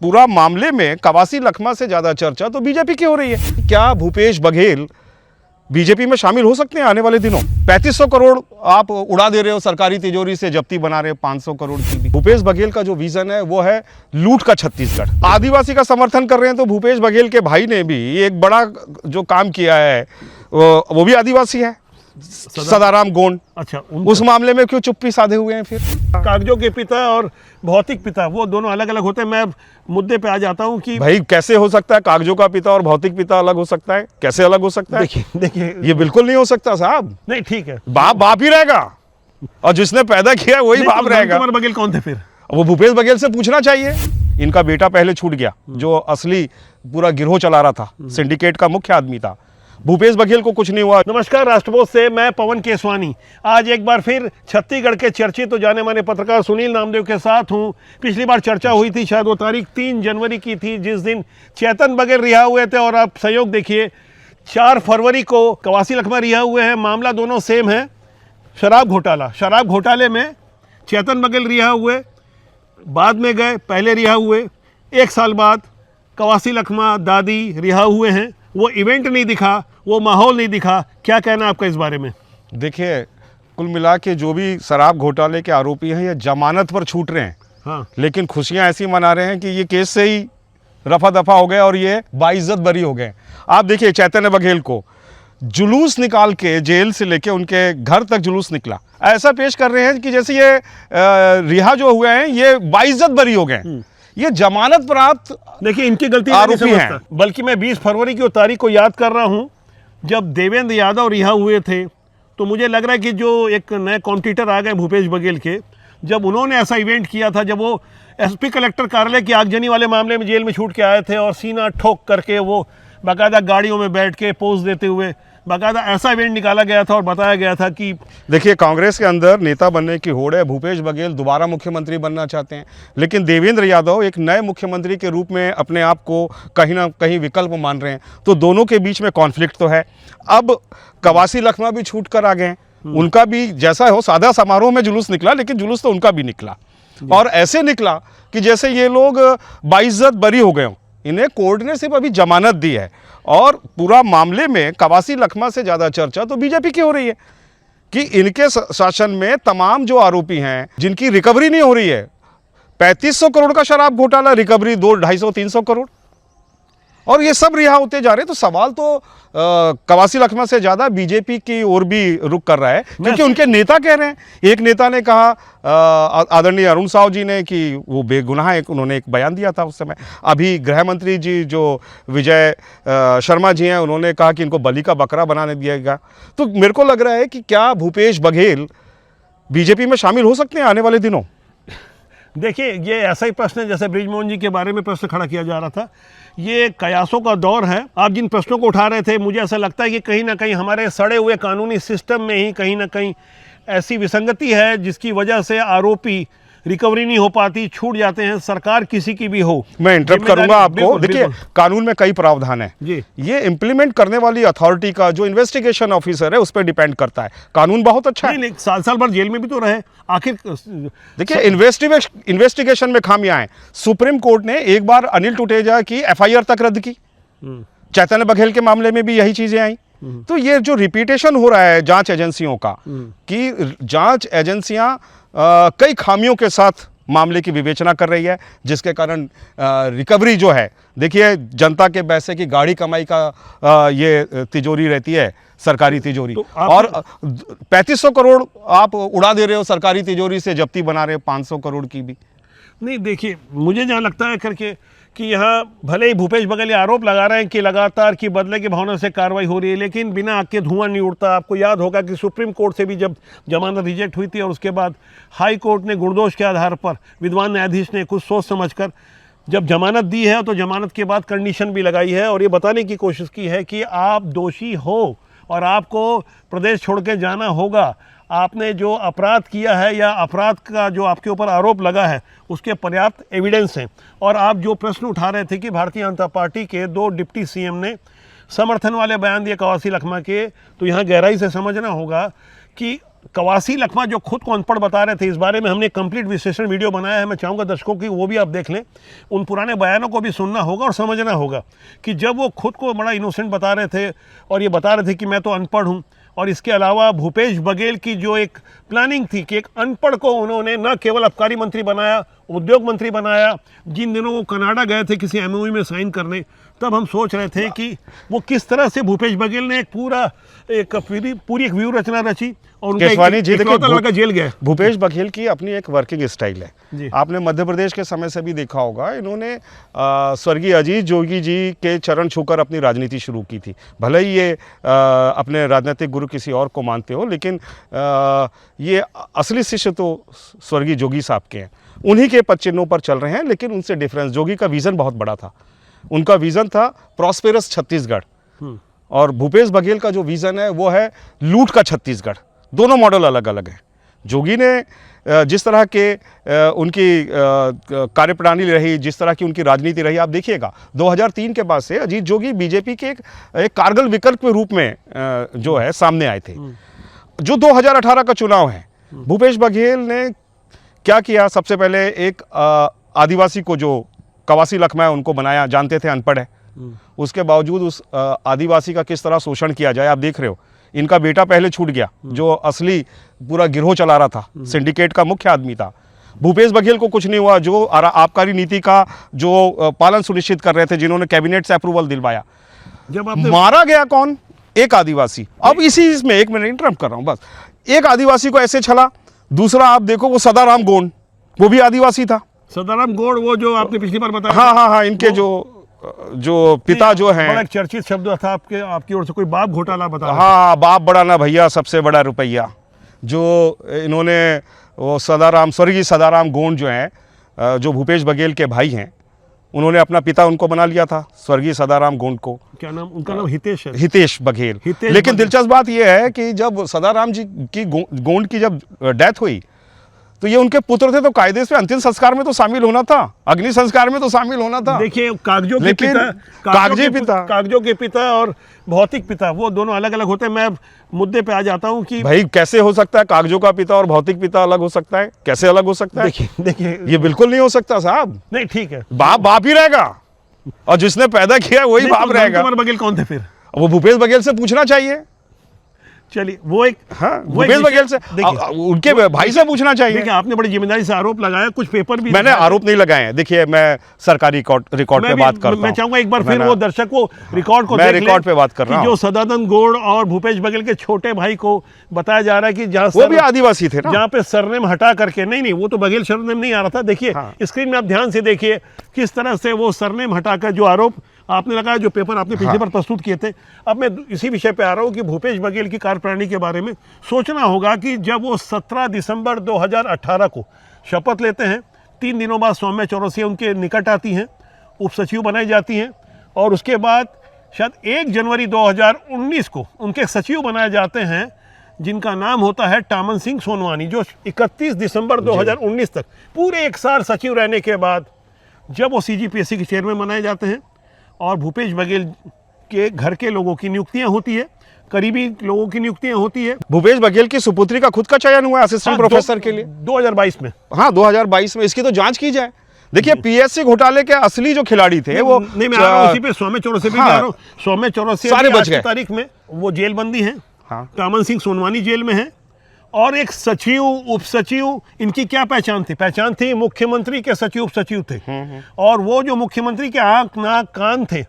पूरा मामले में कवासी लखमा से ज्यादा चर्चा तो बीजेपी की हो रही है। क्या भूपेश बघेल बीजेपी में शामिल हो सकते हैं आने वाले दिनों? 3500 करोड़ आप उड़ा दे रहे हो, सरकारी तिजोरी से जब्ती बना रहे हो 500 करोड़ की भी। भूपेश बघेल का जो विजन है वो है लूट का छत्तीसगढ़। आदिवासी का समर्थन कर रहे हैं तो भूपेश बघेल के भाई ने भी एक बड़ा जो काम किया है वो भी आदिवासी है, सदाराम गोंड। अच्छा, उस मामले में क्यों चुप्पी साधे हुए हैं? फिर कागजों के पिता और भौतिक पिता वो दोनों अलग अलग होते हैं। मैं मुद्दे पे आ जाता हूँ कि भाई कैसे हो सकता है कागजों का पिता और भौतिक पिता अलग हो सकता है? कैसे अलग हो सकता है? देखिए ये बिल्कुल नहीं हो सकता साहब। नहीं, ठीक है, बाप बाप ही रहेगा और जिसने पैदा किया वही बाप रहेगा। कुमार बघेल कौन थे फिर? वो भूपेश बघेल से पूछना चाहिए। इनका बेटा पहले छूट गया, जो असली पूरा गिरोह चला रहा था, सिंडिकेट का मुख्य आदमी था। भूपेश बघेल को कुछ नहीं हुआ। नमस्कार, राष्ट्रबोध से मैं पवन केसवानी आज एक बार फिर छत्तीसगढ़ के चर्चित तो जाने माने पत्रकार सुनील नामदेव के साथ हूं। पिछली बार चर्चा हुई थी, शायद वो तारीख 3 जनवरी की थी, जिस दिन चेतन बघेल रिहा हुए थे। और आप सहयोग देखिए, 4 फरवरी को कवासी लखमा रिहा हुए हैं। मामला दोनों सेम है, शराब घोटाला। शराब घोटाले में चेतन बघेल रिहा हुए, बाद में गए, पहले रिहा हुए, 1 साल बाद कवासी लखमा दादी रिहा हुए हैं। वो इवेंट नहीं दिखा, वो माहौल नहीं दिखा। क्या कहना है आपका इस बारे में? देखिए, कुल मिला के जो भी शराब घोटाले के आरोपी हैं ये जमानत पर छूट रहे हैं। हाँ, लेकिन खुशियां ऐसी मना रहे हैं कि ये केस से ही रफा दफा हो गए और ये बाइज्जत बरी हो गए। आप देखिए, चैतन्य बघेल को जुलूस निकाल के जेल से लेके उनके घर तक जुलूस निकला, ऐसा पेश कर रहे हैं कि जैसे ये रिहा जो हुए हैं ये बाइज्जत बरी हो गए। ये जमानत प्राप्त देखिए, इनकी गलती आरोपी हैं। बल्कि मैं 20 फरवरी की तारीख को याद कर रहा हूं, जब देवेंद्र यादव रिहा हुए थे। तो मुझे लग रहा है कि जो एक नए कॉम्पिटिटर आ गए भूपेश बघेल के, जब उन्होंने ऐसा इवेंट किया था, जब वो एसपी कलेक्टर कार्यालय की आगजनी वाले मामले में जेल में छूट के आए थे और सीना ठोक करके वो बाकायदा गाड़ियों में बैठ के पोज देते हुए बाकायदा ऐसा इवेंट निकाला गया था और बताया गया था कि देखिए, कांग्रेस के अंदर नेता बनने की होड़ है। भूपेश बघेल दोबारा मुख्यमंत्री बनना चाहते हैं, लेकिन देवेंद्र यादव एक नए मुख्यमंत्री के रूप में अपने आप को कहीं ना कहीं विकल्प मान रहे हैं। तो दोनों के बीच में कॉन्फ्लिक्ट तो है। अब कवासी लखमा भी छूट कर आ गए, उनका भी जैसा हो सादा समारोह में जुलूस निकला, लेकिन जुलूस तो उनका भी निकला और ऐसे निकला कि जैसे ये लोग बाइज्जत बरी हो गए हों। इन्हें कोर्ट ने सिर्फ अभी जमानत दी है और पूरा मामले में कवासी लखमा से ज़्यादा चर्चा तो बीजेपी की हो रही है कि इनके शासन में तमाम जो आरोपी हैं जिनकी रिकवरी नहीं हो रही है। 3500 करोड़ का शराब घोटाला, रिकवरी 200-250-300 करोड़, और ये सब रिहा होते जा रहे हैं। तो सवाल तो कवासी लखमा से ज़्यादा बीजेपी की ओर भी रुख कर रहा है, क्योंकि उनके नेता कह रहे हैं। एक नेता ने कहा, आदरणीय अरुण साव जी ने, कि वो बेगुनाह है। उन्होंने एक बयान दिया था उस समय। अभी गृह मंत्री जी जो विजय शर्मा जी हैं, उन्होंने कहा कि इनको बलि का बकरा बनाने दिया गया। तो मेरे को लग रहा है कि क्या भूपेश बघेल बीजेपी में शामिल हो सकते हैं आने वाले दिनों? देखिए, ये ऐसा ही प्रश्न है जैसे बृजमोहन जी के बारे में प्रश्न खड़ा किया जा रहा था। ये कयासों का दौर है। आप जिन प्रश्नों को उठा रहे थे, मुझे ऐसा लगता है कि कहीं ना कहीं हमारे सड़े हुए कानूनी सिस्टम में ही कहीं ना कहीं ऐसी विसंगति है, जिसकी वजह से आरोपी रिकवरी नहीं हो पाती, छूट जाते हैं, सरकार किसी की भी हो। मैं इंटरप्ट करूंगा आपको। देखिए, कानून में कई प्रावधान है जी। ये इम्प्लीमेंट करने वाली अथॉरिटी का जो इन्वेस्टिगेशन ऑफिसर है उस पर डिपेंड करता है। कानून बहुत अच्छा है, नहीं, साल भर जेल में भी तो रहे आखिर। देखिए, इन्वेस्टिगेशन में खामियां हैं। सुप्रीम कोर्ट ने एक बार अनिल टुटेजा की FIR तक रद्द की। चैतन्य बघेल के मामले में भी यही चीजें आई। तो ये जो रिपीटेशन हो रहा है जांच एजेंसियों का, कि जांच एजेंसियां कई खामियों के साथ मामले की विवेचना कर रही है, जिसके कारण रिकवरी जो है, देखिए, जनता के पैसे की गाड़ी कमाई का ये तिजोरी रहती है, सरकारी तिजोरी। तो और 3500 करोड़ आप उड़ा दे रहे हो, सरकारी तिजोरी से जब्ती बना रहे हो 500 करोड़ की भी। नहीं, देखिए, मुझे जहाँ लगता है करके कि यहाँ भले ही भूपेश बघेल आरोप लगा रहे हैं कि लगातार की बदले की भावना से कार्रवाई हो रही है, लेकिन बिना आग के धुआं नहीं उड़ता। आपको याद होगा कि सुप्रीम कोर्ट से भी जब जमानत रिजेक्ट हुई थी और उसके बाद हाई कोर्ट ने गुणदोष के आधार पर विद्वान न्यायाधीश ने कुछ सोच समझकर जब जमानत दी है, तो जमानत के बाद कंडीशन भी लगाई है और ये बताने की कोशिश की है कि आप दोषी हो और आपको प्रदेश छोड़ के जाना होगा। आपने जो अपराध किया है या अपराध का जो आपके ऊपर आरोप लगा है, उसके पर्याप्त एविडेंस हैं। और आप जो प्रश्न उठा रहे थे कि भारतीय जनता पार्टी के 2 डिप्टी CM ने समर्थन वाले बयान दिए कवासी लखमा के, तो यहाँ गहराई से समझना होगा कि कवासी लखमा जो खुद को अनपढ़ बता रहे थे, इस बारे में हमने कंप्लीट विश्लेषण वीडियो बनाया है। मैं चाहूँगा दर्शकों की वो भी आप देख लें, उन पुराने बयानों को भी सुनना होगा और समझना होगा कि जब वो खुद को बड़ा इनोसेंट बता रहे थे और ये बता रहे थे कि मैं तो अनपढ़ हूँ, और इसके अलावा भूपेश बघेल की जो एक प्लानिंग थी कि एक अनपढ़ को उन्होंने न केवल आबकारी मंत्री बनाया, उद्योग मंत्री बनाया। जिन दिनों वो कनाडा गए थे किसी एमओयू में साइन करने, तब हम सोच रहे थे कि वो किस तरह से भूपेश बघेल ने एक पूरी एक व्यू रचना रची और उनका केशवानी जी, देखिए लड़का जेल गया। भूपेश बघेल की अपनी एक वर्किंग स्टाइल जी। है। आपने मध्य प्रदेश के समय से भी देखा होगा, इन्होंने स्वर्गीय अजीत जोगी जी के चरण छूकर अपनी राजनीति शुरू की थी। भले ही ये अपने राजनीतिक गुरु किसी और को मानते हो, लेकिन ये असली शिष्य तो स्वर्गीय जोगी साहब के हैं, उन्हीं के पद चिन्हों पर चल रहे हैं। लेकिन उनसे डिफरेंस, जोगी का विज़न बहुत बड़ा था, उनका विज़न था प्रॉस्पेरस छत्तीसगढ़, और भूपेश बघेल का जो विज़न है वो है लूट का छत्तीसगढ़। दोनों मॉडल अलग अलग हैं। जोगी ने जिस तरह के उनकी कार्यप्रणाली रही, जिस तरह की उनकी राजनीति रही, आप देखिएगा 2003 के बाद से अजीत जोगी बीजेपी के एक कारगर विकल्प के रूप में जो है सामने आए थे। जो 2018 का चुनाव है, भूपेश बघेल ने क्या किया? सबसे पहले एक आदिवासी को, जो कवासी लखमा है, उनको बनाया, जानते थे अनपढ़ है, उसके बावजूद उस आदिवासी का किस तरह शोषण किया जाए आप देख रहे हो। इनका बेटा पहले छूट गया, जो असली पूरा गिरोह चला रहा था, सिंडिकेट का मुख्य आदमी था। भूपेश बघेल को कुछ नहीं हुआ, जो आबकारी नीति का जो पालन सुनिश्चित कर रहे थे, जिन्होंने कैबिनेट से अप्रूवल दिलवाया। जब आपने मारा गया कौन? एक आदिवासी। अब इसी इसमें एक मिनट इंटरप्ट कर रहा हूं बस, एक आदिवासी को ऐसे छला। दूसरा आप देखो, वो सदाराम गोंड, वो भी आदिवासी था। सदाराम गौड़, वो जो आपने पिछली बार बताया। हाँ, इनके जो पिता जो हैं, बड़ा एक चर्चित शब्द था आपकी ओर से, कोई बाप घोटाला बता। हाँ, बाप बड़ा ना भैया, सबसे बड़ा रुपया। जो इन्होंने वो स्वर्गीय सदाराम गोंड जो हैं, जो भूपेश बघेल के भाई हैं, उन्होंने अपना पिता उनको बना लिया था, स्वर्गीय सदाराम गोंड को। क्या नाम उनका? नाम हितेश है। हितेश बघेल। लेकिन दिलचस्प बात यह है कि जब सदाराम जी की गोंड की जब डेथ हुई, तो ये उनके पुत्र थे, तो कायदे से अंतिम संस्कार में तो शामिल होना था, अग्नि संस्कार में तो शामिल होना था। देखिए, कागजों के पिता और भौतिक पिता, वो दोनों अलग अलग होते हैं। मैं मुद्दे पे आ जाता हूँ कि भाई कैसे हो सकता है कागजों का पिता और भौतिक पिता अलग हो सकता है? कैसे अलग हो सकता है? देखिए ये बिल्कुल नहीं हो सकता साहब। नहीं, ठीक है, बाप ही रहेगा, और जिसने पैदा किया वही बाप रहेगा। बघेल कौन थे फिर? वो भूपेश बघेल से पूछना चाहिए। चलिए, वो एक, हाँ, भूपेश बघेल से, उनके भाई से पूछना चाहिए। देखिए, आपने बड़ी जिम्मेदारी से आरोप लगाया, कुछ पेपर भी मैंने आरोप नहीं लगाए हैं। देखिए, मैं सरकारी रिकॉर्ड पे बात करता हूं। मैं चाहूंगा एक बार फिर वो दर्शक को रिकॉर्ड को मैं रिकॉर्ड पे बात कर रहा हूं। जो सदानंद गौड़ और भूपेश बघेल के छोटे भाई को बताया जा रहा है कि जहां वो भी आदिवासी थे ना, जहां पे सरनेम हटा करके, नहीं, वो तो बघेल सरनेम नहीं आ रहा था। देखिए, स्क्रीन में आप ध्यान से देखिए किस तरह से वो सरनेम हटाकर जो आरोप आपने लगाया, जो पेपर आपने पिछली बार प्रस्तुत किए थे। अब मैं इसी विषय पे आ रहा हूँ कि भूपेश बघेल की कार्यप्रणाली के बारे में सोचना होगा कि जब वो 17 दिसंबर 2018 को शपथ लेते हैं, 3 दिनों बाद सौम्या चौरसिया उनके निकट आती हैं, उप सचिव बनाई जाती हैं, और उसके बाद शायद 1 जनवरी 2019 को उनके सचिव बनाए जाते हैं, जिनका नाम होता है टामन सिंह सोनवानी, जो 31 दिसंबर 2019 तक पूरे 1 साल सचिव रहने के बाद जब वो CGPSC के चेयरमैन बनाए जाते हैं, और भूपेश बघेल के घर के लोगों की नियुक्तियां होती है, करीबी लोगों की नियुक्तियां होती है। भूपेश बघेल की सुपुत्री का खुद का चयन हुआ असिस्टेंट प्रोफेसर के लिए 2022 में। हाँ, 2022 में। इसकी तो जांच की जाए। देखिए, PSC घोटाले के असली जो खिलाड़ी थे वो नहीं, मैं आ रहा हूं उसी पे, सौम्या चौरसिया। सौम्या चौरसिया सारे बच गए। तारीख में वो जेल बंदी है। टामन सिंह सोनवानी जेल में है, और एक सचिव, उप सचिव, इनकी क्या पहचान थी? पहचान थी मुख्यमंत्री के सचिव, उप सचिव थे। और वो जो मुख्यमंत्री के आंख नाक कान थे,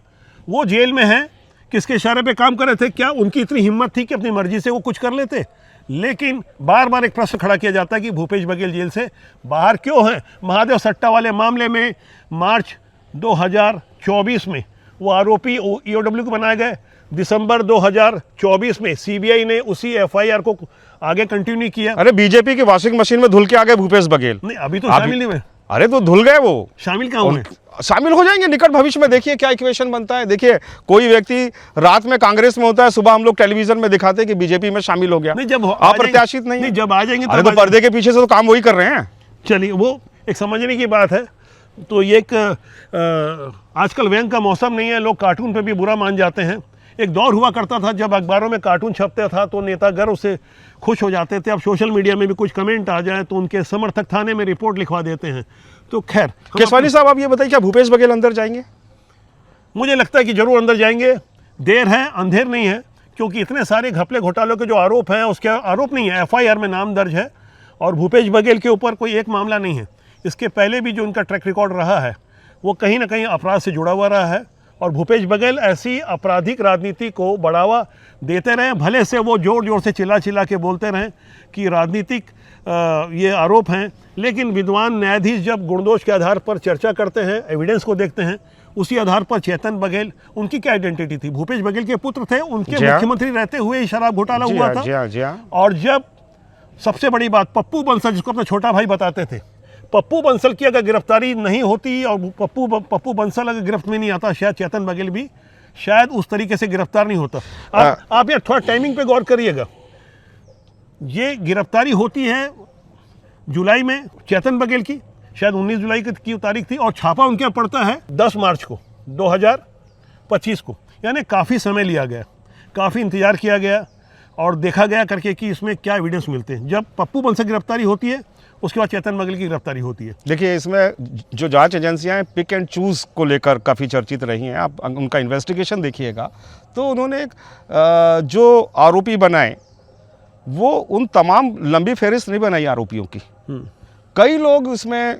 वो जेल में हैं। किसके इशारे पे काम कर रहे थे? क्या उनकी इतनी हिम्मत थी कि अपनी मर्जी से वो कुछ कर लेते? लेकिन बार बार एक प्रश्न खड़ा किया जाता है कि भूपेश बघेल जेल से बाहर क्यों हैं? महादेव सट्टा वाले मामले में मार्च 2024 में वो आरोपी EOW को बनाए गए। दिसंबर 2024 में CBI ने उसी FIR को आगे कंटिन्यू किया। अरे, बीजेपी की वॉशिंग मशीन में धुल के आ गए भूपेश बघेल। नहीं, अभी तो शामिल नहीं हुए। अरे, तो धुल गए, वो शामिल कहाँ हुए? शामिल हो जाएंगे निकट भविष्य में। देखिए क्या इक्वेशन बनता है। देखिए, कोई व्यक्ति रात में कांग्रेस में होता है, सुबह हम लोग टेलीविजन में दिखाते हैं कि बीजेपी में शामिल हो गया। नहीं, जब अप्रत्याशित नहीं, जब आ जाएंगे तो पर्दे के पीछे से तो काम वही कर रहे हैं। चलिए, वो एक समझने की बात है। तो ये एक आजकल व्यंग का मौसम नहीं है, लोग कार्टून पे भी बुरा मान जाते हैं। एक दौर हुआ करता था जब अखबारों में कार्टून छपता था तो नेता गर्व से खुश हो जाते थे। अब सोशल मीडिया में भी कुछ कमेंट आ जाए तो उनके समर्थक थाने में रिपोर्ट लिखवा देते हैं। तो खैर, केसवानी साहब, आप ये बताइए, क्या भूपेश बघेल अंदर जाएंगे? मुझे लगता है कि जरूर अंदर जाएंगे। देर है, अंधेर नहीं है, क्योंकि इतने सारे घपले घोटालों के जो आरोप हैं, उसके आरोप नहीं है, एफआईआर में नाम दर्ज है। और भूपेश बघेल के ऊपर कोई एक मामला नहीं है, इसके पहले भी जो उनका ट्रैक रिकॉर्ड रहा है वो कहीं ना कहीं अपराध से जुड़ा हुआ रहा है। और भूपेश बघेल ऐसी आपराधिक राजनीति को बढ़ावा देते रहे, भले से वो जोर जोर से चिल्ला के बोलते रहें कि राजनीतिक ये आरोप हैं, लेकिन विद्वान न्यायाधीश जब गुणदोष के आधार पर चर्चा करते हैं, एविडेंस को देखते हैं, उसी आधार पर चेतन बघेल, उनकी क्या आइडेंटिटी थी? भूपेश बघेल के पुत्र थे, उनके मुख्यमंत्री रहते हुए ही शराब घोटाला हुआ था। और जब सबसे बड़ी बात, पप्पू बंसल, जिसको अपना छोटा भाई बताते थे, पप्पू बंसल की अगर गिरफ्तारी नहीं होती और पप्पू बंसल अगर गिरफ्त में नहीं आता, शायद चेतन बघेल भी शायद उस तरीके से गिरफ्तार नहीं होता। आप ये थोड़ा टाइमिंग पे गौर करिएगा। ये गिरफ्तारी होती है जुलाई में चेतन बघेल की, शायद 19 जुलाई की तारीख थी, और छापा उनके यहाँ पड़ता है 10 मार्च को 2025 को। यानी काफ़ी समय लिया गया, काफ़ी इंतजार किया गया और देखा गया करके कि इसमें क्या एविडेंस मिलते हैं। जब पप्पू बंसल की गिरफ्तारी होती है, उसके बाद चेतन बघेल की गिरफ्तारी होती है। देखिए, इसमें जो जांच एजेंसियां हैं, पिक एंड चूज को लेकर काफ़ी चर्चित रही हैं। आप उनका इन्वेस्टिगेशन देखिएगा तो उन्होंने जो आरोपी बनाए वो उन तमाम लंबी फहरिस्त नहीं बनाई आरोपियों की। कई लोग इसमें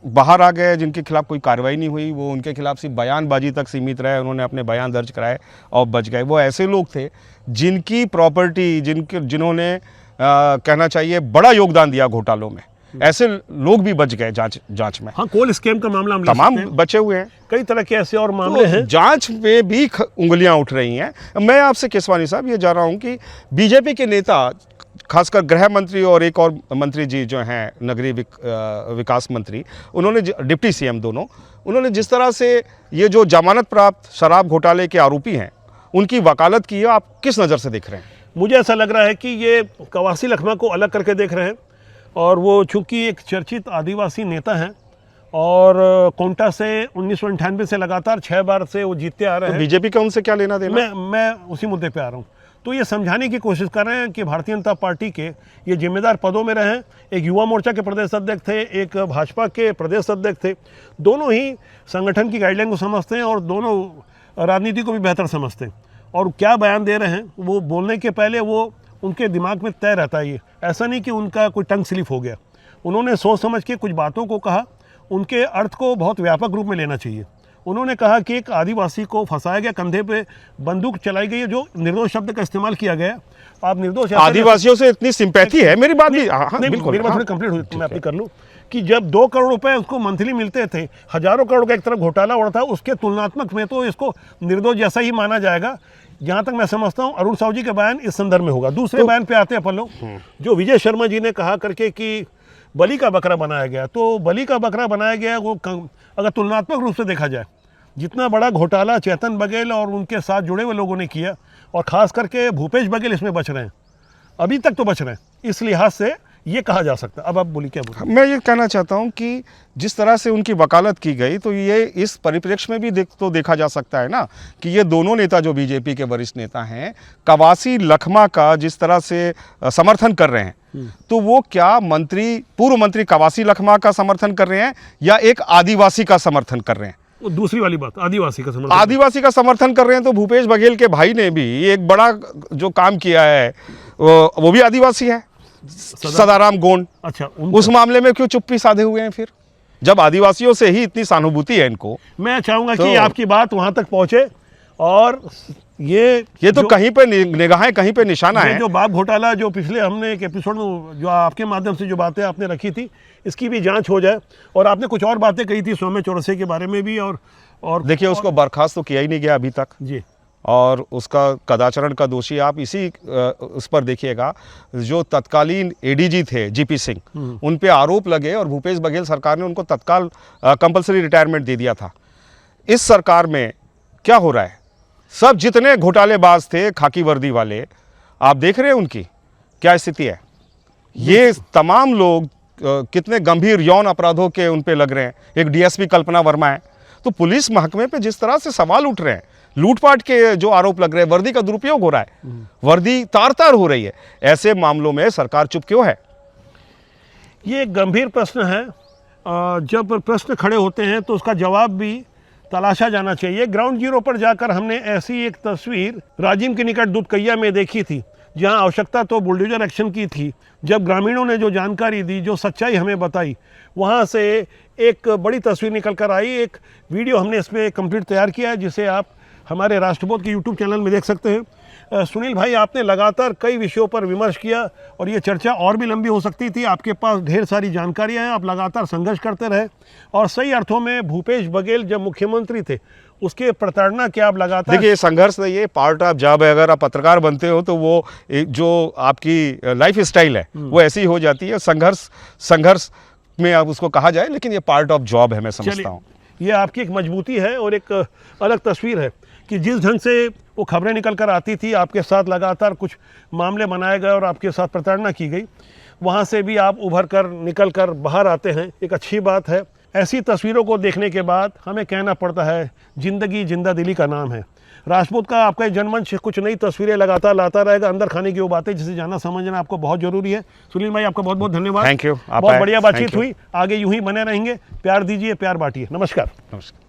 बाहर आ गए जिनके खिलाफ कोई कार्रवाई नहीं हुई, वो उनके खिलाफ सिर्फ बयानबाजी तक सीमित रहे, उन्होंने अपने बयान दर्ज कराए और बच गए। वो ऐसे लोग थे जिनकी प्रॉपर्टी, जिन्होंने कहना चाहिए बड़ा योगदान दिया घोटालों में, ऐसे लोग भी बच गए जांच में। हाँ, कोल स्कैम का मामला हम तमाम बचे हुए हैं। कई तरह के ऐसे और मामले हैं। जांच पे भी उंगलियां उठ रही हैं। मैं आपसे केसवानी साहब ये जा रहा हूं कि बीजेपी के नेता, खासकर गृह मंत्री और एक और मंत्री जी जो हैं नगरीय विकास मंत्री, उन्होंने, डिप्टी सीएम दोनों, उन्होंने जिस तरह से ये जो जमानत प्राप्त शराब घोटाले के आरोपी हैं उनकी वकालत की है, आप किस नज़र से देख रहे हैं? मुझे ऐसा लग रहा है कि ये कवासी लखमा को अलग करके देख रहे हैं। और वो चूंकि एक चर्चित आदिवासी नेता हैं और कोंटा से 1998 से लगातार 6 बार से वो जीतते आ रहे हैं। बीजेपी का उनसे क्या लेना देना? मैं उसी मुद्दे पे आ रहा हूँ। तो ये समझाने की कोशिश कर रहे हैं कि भारतीय जनता पार्टी के ये जिम्मेदार पदों में रहे। एक युवा मोर्चा के प्रदेश अध्यक्ष थे, एक भाजपा के प्रदेश अध्यक्ष थे। दोनों ही संगठन की गाइडलाइन को समझते हैं और दोनों राजनीति को भी बेहतर समझते हैं। और क्या बयान दे रहे हैं वो बोलने के पहले वो उनके दिमाग में तय रहता है। ये ऐसा नहीं कि उनका कोई टंग स्लिप हो गया। उन्होंने सोच समझ के कुछ बातों को कहा, उनके अर्थ को बहुत व्यापक रूप में लेना चाहिए। उन्होंने कहा कि एक आदिवासी को फंसाया गया, कंधे पे बंदूक चलाई गई है, जो निर्दोष शब्द का इस्तेमाल किया गया। आप निर्दोष, आदिवासियों से इतनी सिंपैथी है, मेरी बात भी बिल्कुल, मेरी बात थोड़ी कंप्लीट हुई, मैं अपनी कर लूँ कि जब 2 करोड़ रुपए उसको मंथली मिलते थे, हजारों करोड़ का एक तरफ घोटाला हो रहा था, उसके तुलनात्मक में तो इसको निर्दोष जैसा ही माना जाएगा। जहाँ तक मैं समझता हूँ अरुण साहू जी का बयान इस संदर्भ में होगा। दूसरे बयान पे आते हैं अपन लोग, जो विजय शर्मा जी ने कहा करके कि बलि का बकरा बनाया गया। तो बलि का बकरा बनाया गया, वो अगर तुलनात्मक रूप से देखा जाए, जितना बड़ा घोटाला चेतन बघेल और उनके साथ जुड़े हुए लोगों ने किया, और ख़ास करके भूपेश बघेल इसमें बच रहे हैं, अभी तक तो बच रहे हैं, इस लिहाज से ये कहा जा सकता है। अब आप बोलिए, क्या बोलिए? मैं ये कहना चाहता हूँ कि जिस तरह से उनकी वकालत की गई, तो ये इस परिप्रेक्ष्य में भी देखा जा सकता है ना कि ये दोनों नेता जो बीजेपी के वरिष्ठ नेता हैं, कवासी लखमा का जिस तरह से समर्थन कर रहे हैं, तो वो क्या पूर्व मंत्री कवासी लखमा का समर्थन कर रहे हैं या एक आदिवासी का समर्थन कर रहे हैं? दूसरी वाली बात, आदिवासी का समर्थन कर रहे हैं। तो भूपेश बघेल के भाई ने भी एक बड़ा जो काम किया है, वो भी आदिवासी है, सदाराम गोंड। अच्छा, उस मामले में क्यों चुप्पी साधे हुए हैं फिर, जब आदिवासियों से ही इतनी सहानुभूति है इनको? मैं चाहूंगा कि आपकी बात वहां तक पहुंचे। और ये तो कहीं पे निगाहें, कहीं पे निशाना है। जो बाप घोटाला, जो पिछले हमने एक एपिसोड में जो आपके माध्यम से जो बातें आपने रखी थी, इसकी भी जांच हो जाए। और आपने कुछ और बातें कही थी सौम्य चौरसिया के बारे में भी। और देखिए, उसको बर्खास्त तो किया ही नहीं गया अभी तक जी। और उसका कदाचरण का दोषी आप उस पर देखिएगा, जो तत्कालीन एडीजी थे जीपी सिंह, उन पे आरोप लगे और भूपेश बघेल सरकार ने उनको तत्काल कंपलसरी रिटायरमेंट दे दिया था। इस सरकार में क्या हो रहा है? सब जितने घोटालेबाज थे खाकी वर्दी वाले, आप देख रहे हैं उनकी क्या स्थिति है। ये तमाम लोग कितने गंभीर यौन अपराधों के उन पे लग रहे हैं। एक डीएसपी कल्पना वर्मा है। तो पुलिस महकमे पे जिस तरह से सवाल उठ रहे हैं, लूटपाट के जो आरोप लग रहे हैं, वर्दी का दुरुपयोग हो रहा है, वर्दी तार तार हो रही है, ऐसे मामलों में सरकार चुप क्यों है? ये एक गंभीर प्रश्न है। जब प्रश्न खड़े होते हैं तो उसका जवाब भी तलाशा जाना चाहिए। ग्राउंड जीरो पर जाकर हमने ऐसी एक तस्वीर राजिम के निकट दुधकैया में देखी थी, जहां आवश्यकता तो बुलडोजर एक्शन की थी। जब ग्रामीणों ने जो जानकारी दी, जो सच्चाई हमें बताई, वहां से एक बड़ी तस्वीर निकल कर आई। एक वीडियो हमने इसमें कंप्लीट तैयार किया है, जिसे आप हमारे राष्ट्रबोध के यूट्यूब चैनल में देख सकते हैं। सुनील भाई, आपने लगातार कई विषयों पर विमर्श किया और ये चर्चा और भी लंबी हो सकती थी। आपके पास ढेर सारी जानकारियां हैं, आप लगातार संघर्ष करते रहे और सही अर्थों में भूपेश बघेल जब मुख्यमंत्री थे उसके प्रताड़ना के आप लगातार। देखिए, संघर्ष नहीं, ये पार्ट ऑफ जॉब है। अगर आप पत्रकार बनते हो तो वो जो आपकी लाइफ स्टाइल है वो ऐसी हो जाती है। संघर्ष में आप उसको कहा जाए, लेकिन ये पार्ट ऑफ जॉब है, मैं समझता हूँ। ये आपकी एक मजबूती है और एक अलग तस्वीर है कि जिस ढंग से वो खबरें निकल कर आती थी, आपके साथ लगातार कुछ मामले बनाए गए और आपके साथ प्रताड़ना की गई, वहाँ से भी आप उभर कर निकल कर बाहर आते हैं, एक अच्छी बात है। ऐसी तस्वीरों को देखने के बाद हमें कहना पड़ता है, जिंदगी जिंदा दिली का नाम है। राजपूत का आपका जनमंच कुछ नई तस्वीरें लगातार लाता रहेगा, अंदर खाने की वो बातें जिसे जाना समझना आपको बहुत जरूरी है। सुनील भाई, आपका बहुत बहुत धन्यवाद। Thank you. बहुत बढ़िया बातचीत हुई, आगे यूं ही बने रहेंगे। प्यार दीजिए, प्यार बांटिए। नमस्कार। नमस्कार।